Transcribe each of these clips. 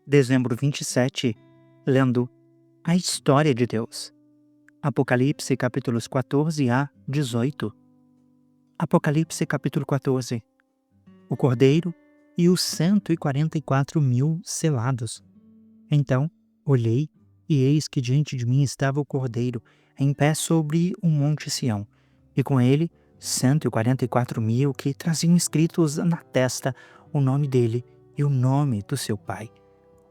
Dezembro 27, lendo a história de Deus. Apocalipse capítulos 14 a 18. Apocalipse capítulo 14. O Cordeiro e os 144.000 selados. Então olhei, e eis que diante de mim estava o Cordeiro, em pé sobre um monte Sião, e com ele 144.000 que traziam escritos na testa o nome dele e o nome do seu Pai.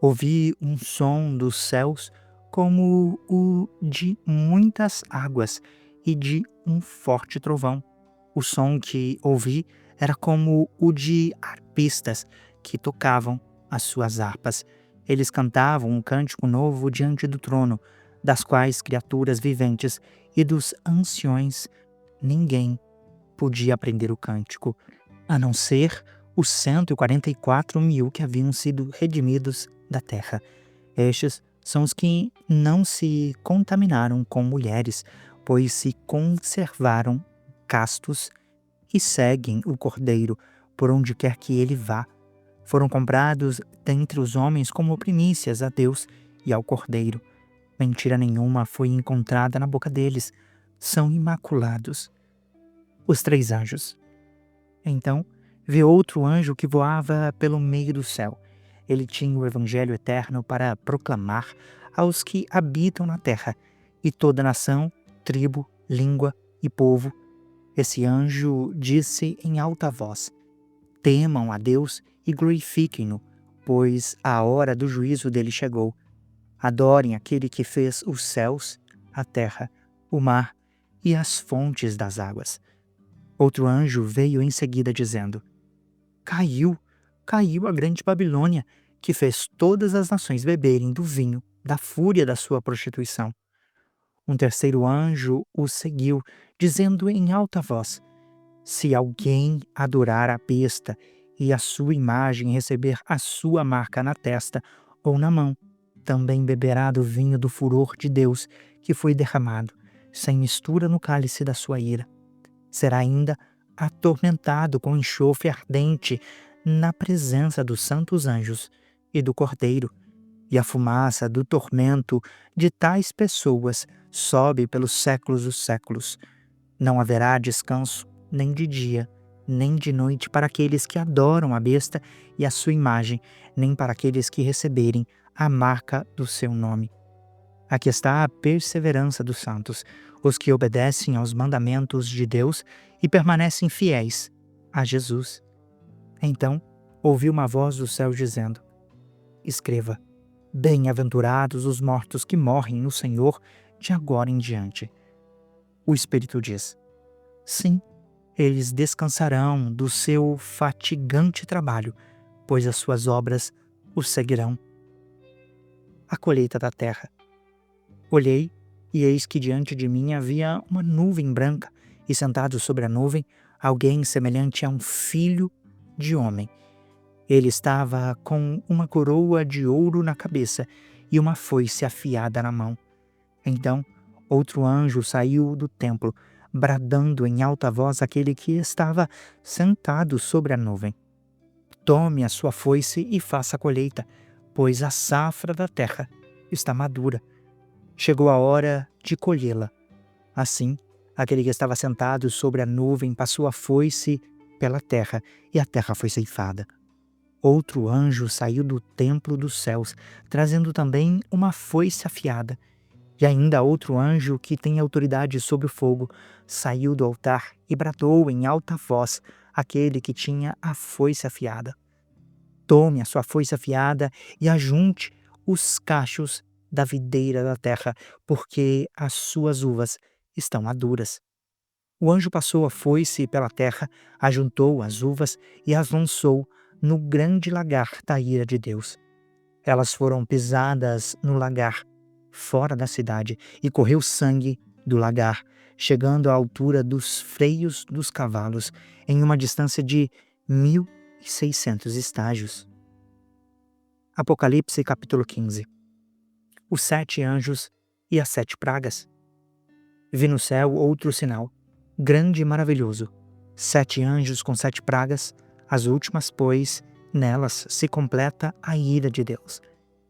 Ouvi um som dos céus como o de muitas águas e de um forte trovão. O som que ouvi era como o de harpistas que tocavam as suas harpas. Eles cantavam um cântico novo diante do trono, das quais criaturas viventes e dos anciões ninguém podia aprender o cântico, a não ser os 144.000 que haviam sido redimidos da terra. Estes são os que não se contaminaram com mulheres, pois se conservaram castos e seguem o Cordeiro por onde quer que ele vá. Foram comprados dentre os homens como primícias a Deus e ao Cordeiro. Mentira nenhuma foi encontrada na boca deles. São imaculados. Os 3 anjos. Então vi outro anjo que voava pelo meio do céu. Ele tinha o evangelho eterno para proclamar aos que habitam na terra, e toda nação, tribo, língua e povo. Esse anjo disse em alta voz: temam a Deus e glorifiquem-no, pois a hora do juízo dele chegou. Adorem aquele que fez os céus, a terra, o mar e as fontes das águas. Outro anjo veio em seguida dizendo: Caiu a grande Babilônia, que fez todas as nações beberem do vinho da fúria da sua prostituição. Um terceiro anjo o seguiu, dizendo em alta voz: se alguém adorar a besta e a sua imagem receber a sua marca na testa ou na mão, também beberá do vinho do furor de Deus, que foi derramado, sem mistura no cálice da sua ira. Será ainda atormentado com enxofre ardente na presença dos santos anjos e do Cordeiro, e a fumaça do tormento de tais pessoas sobe pelos séculos dos séculos. Não haverá descanso nem de dia, nem de noite para aqueles que adoram a besta e a sua imagem, nem para aqueles que receberem a marca do seu nome. Aqui está a perseverança dos santos, os que obedecem aos mandamentos de Deus e permanecem fiéis a Jesus. Então ouvi uma voz do céu dizendo: escreva, bem-aventurados os mortos que morrem no Senhor de agora em diante. O Espírito diz: sim, eles descansarão do seu fatigante trabalho, pois as suas obras os seguirão. A colheita da terra. Olhei, e eis que diante de mim havia uma nuvem branca, e sentado sobre a nuvem, alguém semelhante a um filho de homem. Ele estava com uma coroa de ouro na cabeça e uma foice afiada na mão. Então outro anjo saiu do templo, bradando em alta voz àquele que estava sentado sobre a nuvem: tome a sua foice e faça a colheita, pois a safra da terra está madura. Chegou a hora de colhê-la. Assim, aquele que estava sentado sobre a nuvem passou a foice pela terra, e a terra foi ceifada. Outro anjo saiu do templo dos céus, trazendo também uma foice afiada. E ainda outro anjo, que tem autoridade sobre o fogo, saiu do altar e bradou em alta voz àquele que tinha a foice afiada: tome a sua foice afiada e ajunte os cachos da videira da terra, porque as suas uvas estão maduras. O anjo passou a foice pela terra, ajuntou as uvas e as lançou no grande lagar da ira de Deus. Elas foram pisadas no lagar, fora da cidade, e correu sangue do lagar, chegando à altura dos freios dos cavalos, em uma distância de 1.600 estágios. Apocalipse capítulo 15. Os 7 anjos e as 7 pragas. Vi no céu outro sinal, grande e maravilhoso: 7 anjos com 7 pragas, as últimas, pois nelas se completa a ira de Deus.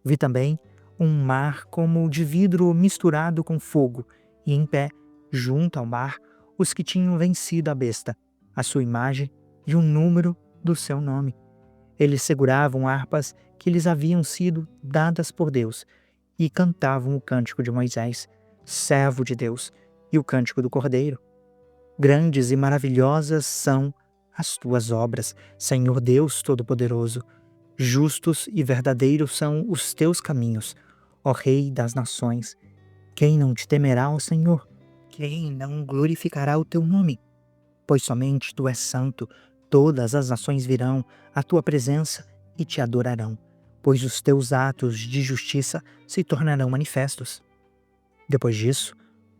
Vi também um mar como de vidro misturado com fogo, e em pé, junto ao mar, os que tinham vencido a besta, a sua imagem e o número do seu nome. Eles seguravam harpas que lhes haviam sido dadas por Deus e cantavam o cântico de Moisés, servo de Deus, e o cântico do Cordeiro. Grandes e maravilhosas são as tuas obras, Senhor Deus Todo-Poderoso. Justos e verdadeiros são os teus caminhos, ó Rei das nações. Quem não te temerá, ó Senhor? Quem não glorificará o teu nome? Pois somente tu és santo, todas as nações virão à tua presença e te adorarão, pois os teus atos de justiça se tornarão manifestos. Depois disso,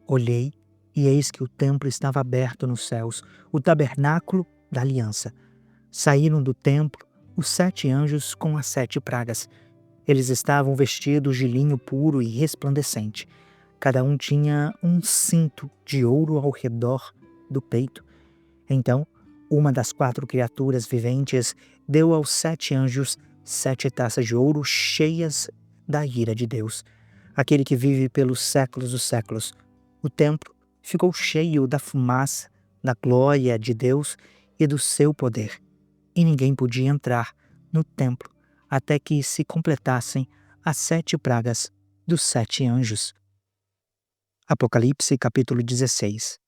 olhei, e eis que o templo estava aberto nos céus, o tabernáculo da aliança. Saíram do templo os 7 anjos com as 7 pragas. Eles estavam vestidos de linho puro e resplandecente. Cada um tinha um cinto de ouro ao redor do peito. Então, uma das 4 criaturas viventes deu aos 7 anjos 7 taças de ouro cheias da ira de Deus, aquele que vive pelos séculos dos séculos. O templo ficou cheio da fumaça, da glória de Deus e do seu poder, e ninguém podia entrar no templo até que se completassem as 7 pragas dos 7 anjos. Apocalipse capítulo 16.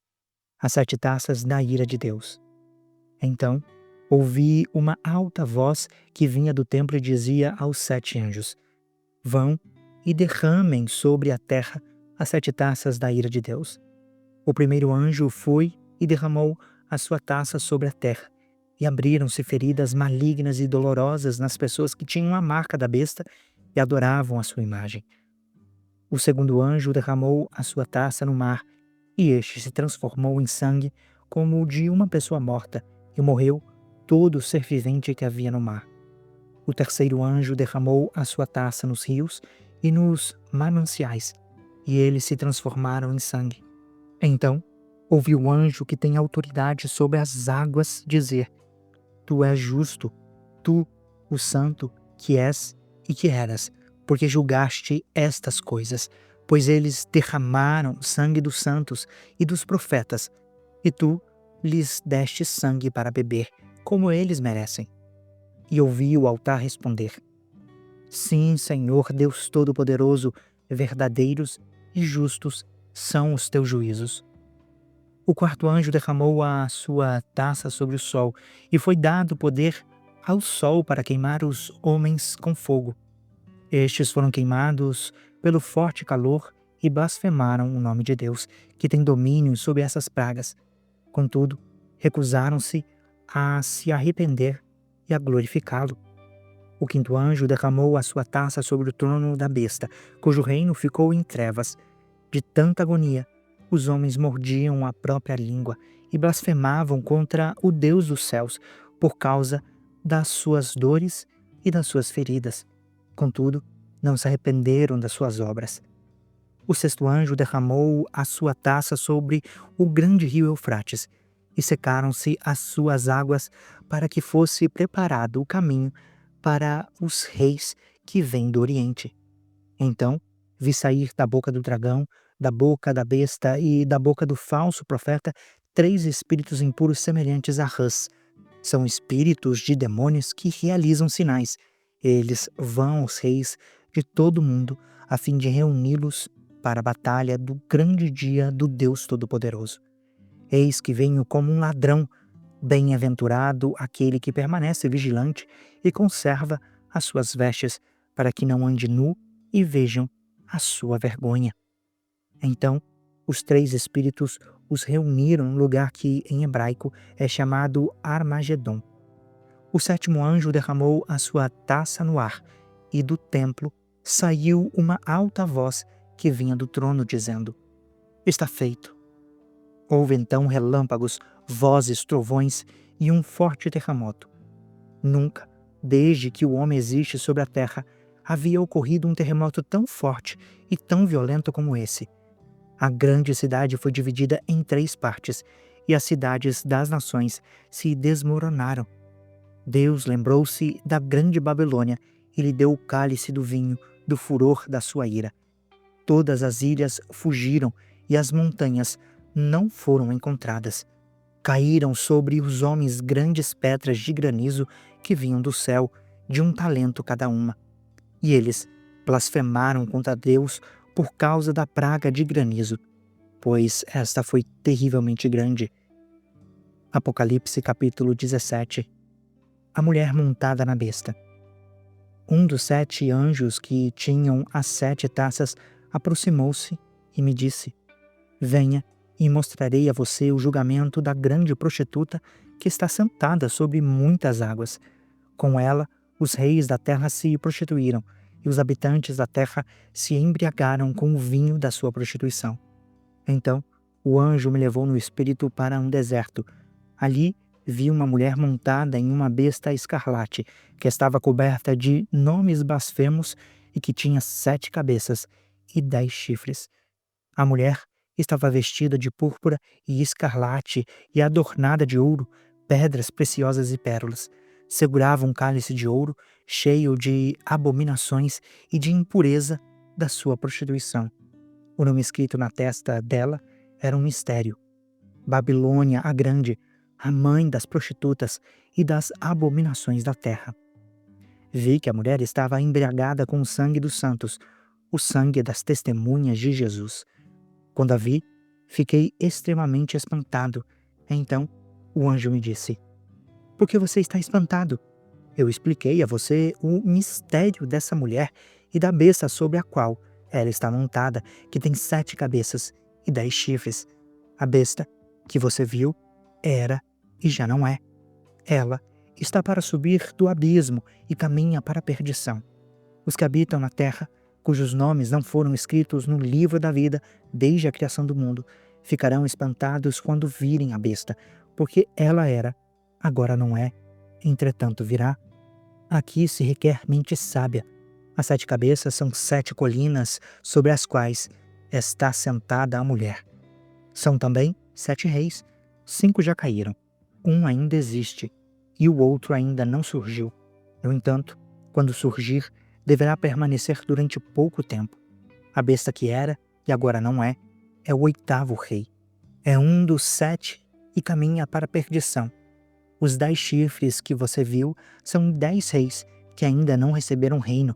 As 7 taças da ira de Deus. Então, ouvi uma alta voz que vinha do templo e dizia aos 7 anjos: vão e derramem sobre a terra as 7 taças da ira de Deus. O primeiro anjo foi e derramou a sua taça sobre a terra, e abriram-se feridas malignas e dolorosas nas pessoas que tinham a marca da besta e adoravam a sua imagem. O segundo anjo derramou a sua taça no mar, e este se transformou em sangue como o de uma pessoa morta, e morreu todo ser vivente que havia no mar. O terceiro anjo derramou a sua taça nos rios e nos mananciais, e eles se transformaram em sangue. Então, ouvi o anjo que tem autoridade sobre as águas dizer: tu és justo, tu, o santo, que és e que eras, porque julgaste estas coisas, pois eles derramaram o sangue dos santos e dos profetas, e tu lhes deste sangue para beber, como eles merecem. E ouvi o altar responder: sim, Senhor Deus Todo-Poderoso, verdadeiros e justos são os teus juízos. O quarto anjo derramou a sua taça sobre o sol, e foi dado poder ao sol para queimar os homens com fogo. Estes foram queimados pelo forte calor e blasfemaram o nome de Deus, que tem domínio sobre essas pragas. Contudo, recusaram-se a se arrepender e a glorificá-lo. O quinto anjo derramou a sua taça sobre o trono da besta, cujo reino ficou em trevas. De tanta agonia, os homens mordiam a própria língua e blasfemavam contra o Deus dos céus por causa das suas dores e das suas feridas. Contudo, não se arrependeram das suas obras. O sexto anjo derramou a sua taça sobre o grande rio Eufrates, e secaram-se as suas águas para que fosse preparado o caminho para os reis que vêm do Oriente. Então vi sair da boca do dragão, da boca da besta e da boca do falso profeta 3 espíritos impuros semelhantes a rãs. São espíritos de demônios que realizam sinais. Eles vão aos reis de todo o mundo a fim de reuni-los para a batalha do grande dia do Deus Todo-Poderoso. Eis que venho como um ladrão. Bem-aventurado aquele que permanece vigilante e conserva as suas vestes, para que não ande nu e vejam a sua vergonha. Então, os 3 espíritos os reuniram no lugar que, em hebraico, é chamado Armagedon. O sétimo anjo derramou a sua taça no ar, e do templo saiu uma alta voz que vinha do trono, dizendo: está feito. Houve então relâmpagos, vozes, trovões e um forte terremoto. Nunca, desde que o homem existe sobre a terra, havia ocorrido um terremoto tão forte e tão violento como esse. A grande cidade foi dividida em 3 partes, e as cidades das nações se desmoronaram. Deus lembrou-se da grande Babilônia e lhe deu o cálice do vinho do furor da sua ira. Todas as ilhas fugiram e as montanhas não foram encontradas. Caíram sobre os homens grandes pedras de granizo que vinham do céu, de 1 talento cada uma. E eles blasfemaram contra Deus por causa da praga de granizo, pois esta foi terrivelmente grande. Apocalipse capítulo 17. A mulher montada na besta. Um dos 7 anjos que tinham as 7 taças aproximou-se e me disse: Venha e mostrarei a você o julgamento da grande prostituta que está sentada sobre muitas águas. Com ela, os reis da terra se prostituíram, e os habitantes da terra se embriagaram com o vinho da sua prostituição. Então, o anjo me levou no espírito para um deserto. Ali vi uma mulher montada em uma besta escarlate, que estava coberta de nomes blasfemos e que tinha 7 cabeças e 10 chifres. A mulher estava vestida de púrpura e escarlate e adornada de ouro, pedras preciosas e pérolas. Segurava um cálice de ouro cheio de abominações e de impureza da sua prostituição. O nome escrito na testa dela era um mistério: Babilônia a Grande, a mãe das prostitutas e das abominações da terra. Vi que a mulher estava embriagada com o sangue dos santos, o sangue das testemunhas de Jesus. Quando a vi, fiquei extremamente espantado. Então, o anjo me disse: Por que você está espantado? Eu expliquei a você o mistério dessa mulher e da besta sobre a qual ela está montada, que tem 7 cabeças e 10 chifres. A besta que você viu era e já não é. Ela está para subir do abismo e caminha para a perdição. Os que habitam na terra, cujos nomes não foram escritos no livro da vida desde a criação do mundo, ficarão espantados quando virem a besta, porque ela era, agora não é, entretanto virá. Aqui se requer mente sábia. As 7 cabeças são 7 colinas sobre as quais está sentada a mulher. São também 7 reis. 5 já caíram. Um ainda existe, e o outro ainda não surgiu. No entanto, quando surgir, deverá permanecer durante pouco tempo. A besta que era, e agora não é o 8º rei. É um dos 7 e caminha para a perdição. Os 10 chifres que você viu são 10 reis que ainda não receberam reino,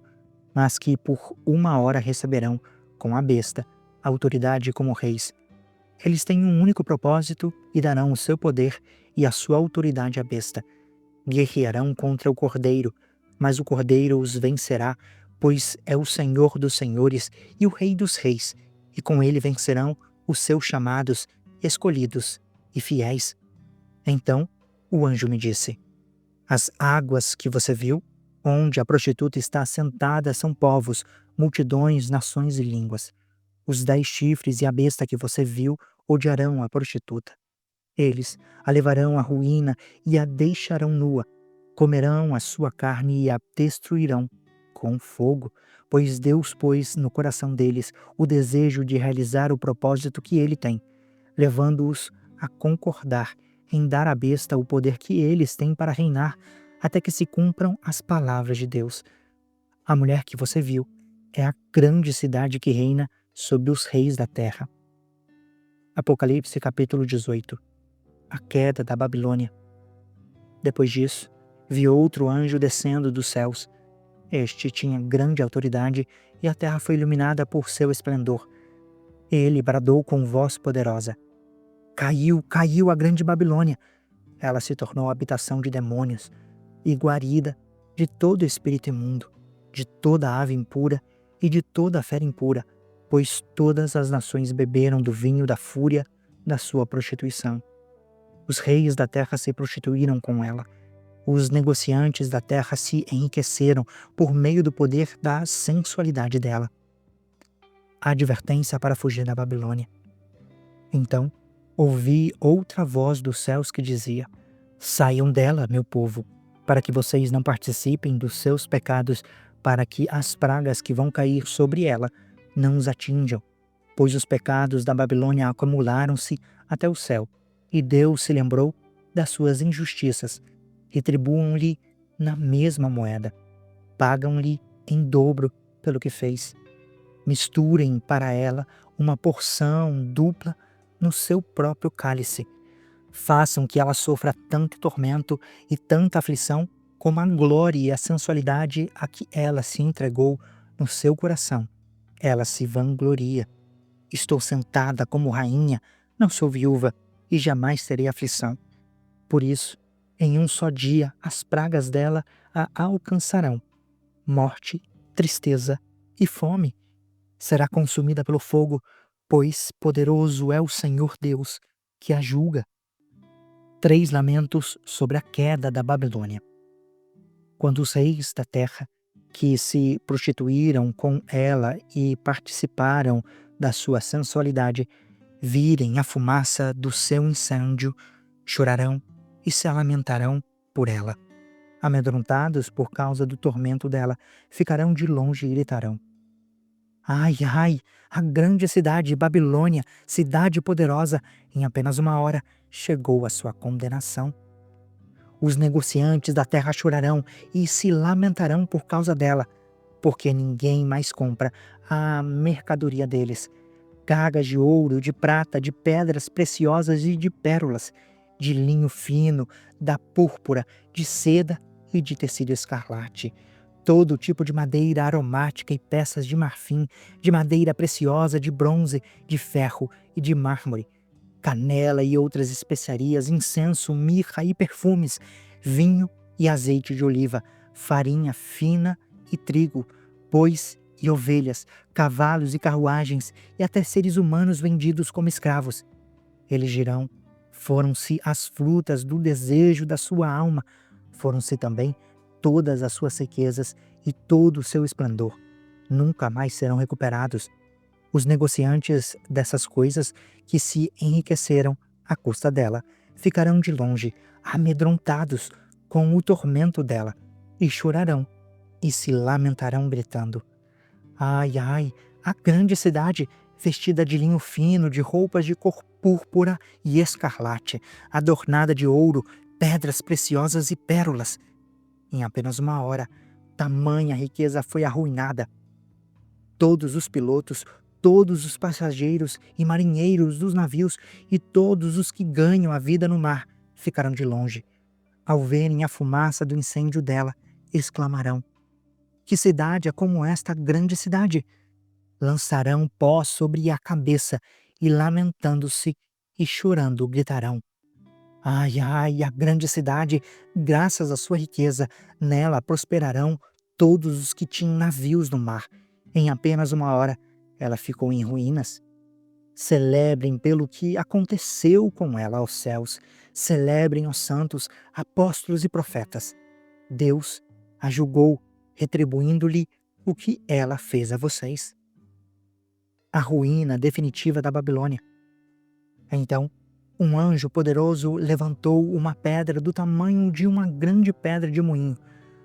mas que por 1 hora receberão, com a besta, autoridade como reis. Eles têm um único propósito e darão o seu poder e a sua autoridade à besta. Guerrearão contra o Cordeiro, mas o Cordeiro os vencerá, pois é o Senhor dos senhores e o Rei dos reis, e com ele vencerão os seus chamados, escolhidos e fiéis. Então o anjo me disse: As águas que você viu, onde a prostituta está assentada, são povos, multidões, nações e línguas. Os 10 chifres e a besta que você viu odiarão a prostituta. Eles a levarão à ruína e a deixarão nua. Comerão a sua carne e a destruirão com fogo, pois Deus pôs no coração deles o desejo de realizar o propósito que ele tem, levando-os a concordar em dar à besta o poder que eles têm para reinar, até que se cumpram as palavras de Deus. A mulher que você viu é a grande cidade que reina sobre os reis da terra. Apocalipse capítulo 18. A queda da Babilônia. Depois disso, vi outro anjo descendo dos céus. Este tinha grande autoridade e a terra foi iluminada por seu esplendor. Ele bradou com voz poderosa: Caiu, caiu a grande Babilônia! Ela se tornou habitação de demônios e guarida de todo espírito imundo, de toda ave impura e de toda fera impura, pois todas as nações beberam do vinho da fúria da sua prostituição. Os reis da terra se prostituíram com ela. Os negociantes da terra se enriqueceram por meio do poder da sensualidade dela. A advertência para fugir da Babilônia. Então, ouvi outra voz dos céus que dizia: Saiam dela, meu povo, para que vocês não participem dos seus pecados, para que as pragas que vão cair sobre ela não os atinjam, pois os pecados da Babilônia acumularam-se até o céu, e Deus se lembrou das suas injustiças. Retribuam-lhe na mesma moeda, pagam-lhe em dobro pelo que fez. Misturem para ela uma porção dupla no seu próprio cálice. Façam que ela sofra tanto tormento e tanta aflição como a glória e a sensualidade a que ela se entregou no seu coração. Ela se vangloria. Estou sentada como rainha, não sou viúva e jamais terei aflição. Por isso, em um só dia, as pragas dela a alcançarão. Morte, tristeza e fome. Será consumida pelo fogo, pois poderoso é o Senhor Deus que a julga. 3 lamentos sobre a queda da Babilônia. Quando os reis da terra, que se prostituíram com ela e participaram da sua sensualidade, virem a fumaça do seu incêndio, chorarão e se lamentarão por ela. Amedrontados por causa do tormento dela, ficarão de longe e gritarão: ai, ai, a grande cidade, Babilônia, cidade poderosa, em apenas uma hora chegou a sua condenação. Os negociantes da terra chorarão e se lamentarão por causa dela, porque ninguém mais compra a mercadoria deles. Cargas de ouro, de prata, de pedras preciosas e de pérolas, de linho fino, da púrpura, de seda e de tecido escarlate. Todo tipo de madeira aromática e peças de marfim, de madeira preciosa, de bronze, de ferro e de mármore. Canela e outras especiarias, incenso, mirra e perfumes, vinho e azeite de oliva, farinha fina e trigo, bois e ovelhas, cavalos e carruagens, e até seres humanos vendidos como escravos. Eles dirão: foram-se as frutas do desejo da sua alma, foram-se também todas as suas riquezas e todo o seu esplendor. Nunca mais serão recuperados. Os negociantes dessas coisas que se enriqueceram à custa dela ficarão de longe, amedrontados com o tormento dela, e chorarão e se lamentarão gritando: ai, ai, a grande cidade, vestida de linho fino, de roupas de cor púrpura e escarlate, adornada de ouro, pedras preciosas e pérolas. Em apenas uma hora, tamanha riqueza foi arruinada. Todos os pilotos, todos os passageiros e marinheiros dos navios e todos os que ganham a vida no mar ficarão de longe. Ao verem a fumaça do incêndio dela, exclamarão: que cidade é como esta grande cidade? Lançarão pó sobre a cabeça e, lamentando-se e chorando, gritarão: ai, ai, a grande cidade, graças à sua riqueza, nela prosperarão todos os que tinham navios no mar. Em apenas uma hora, ela ficou em ruínas. Celebrem pelo que aconteceu com ela aos céus. Celebrem os santos, apóstolos e profetas. Deus a julgou, retribuindo-lhe o que ela fez a vocês. A ruína definitiva da Babilônia. Então, um anjo poderoso levantou uma pedra do tamanho de uma grande pedra de moinho,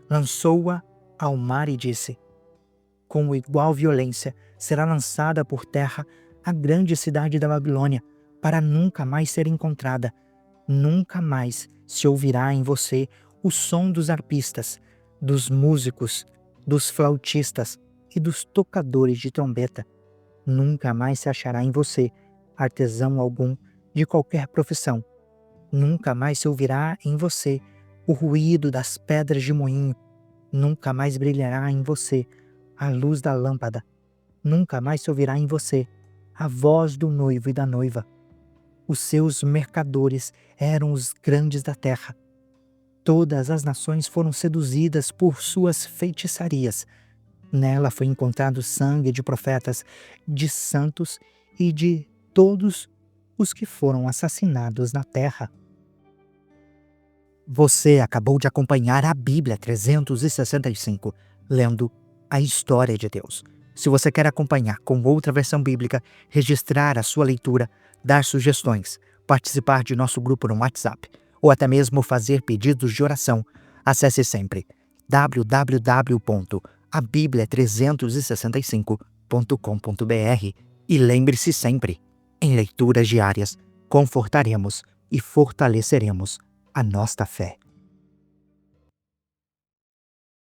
lançou-a ao mar e disse: com igual violência será lançada por terra a grande cidade da Babilônia, para nunca mais ser encontrada. Nunca mais se ouvirá em você o som dos arpistas, dos músicos, dos flautistas e dos tocadores de trombeta. Nunca mais se achará em você artesão algum de qualquer profissão. Nunca mais se ouvirá em você o ruído das pedras de moinho. Nunca mais brilhará em você a luz da lâmpada. Nunca mais se ouvirá em você a voz do noivo e da noiva. Os seus mercadores eram os grandes da terra. Todas as nações foram seduzidas por suas feitiçarias. Nela foi encontrado sangue de profetas, de santos e de todos os que foram assassinados na terra. Você acabou de acompanhar a Bíblia 365, lendo a história de Deus. Se você quer acompanhar com outra versão bíblica, registrar a sua leitura, dar sugestões, participar de nosso grupo no WhatsApp, ou até mesmo fazer pedidos de oração, acesse sempre www.abiblia365.com.br e lembre-se sempre, em leituras diárias, confortaremos e fortaleceremos a nossa fé.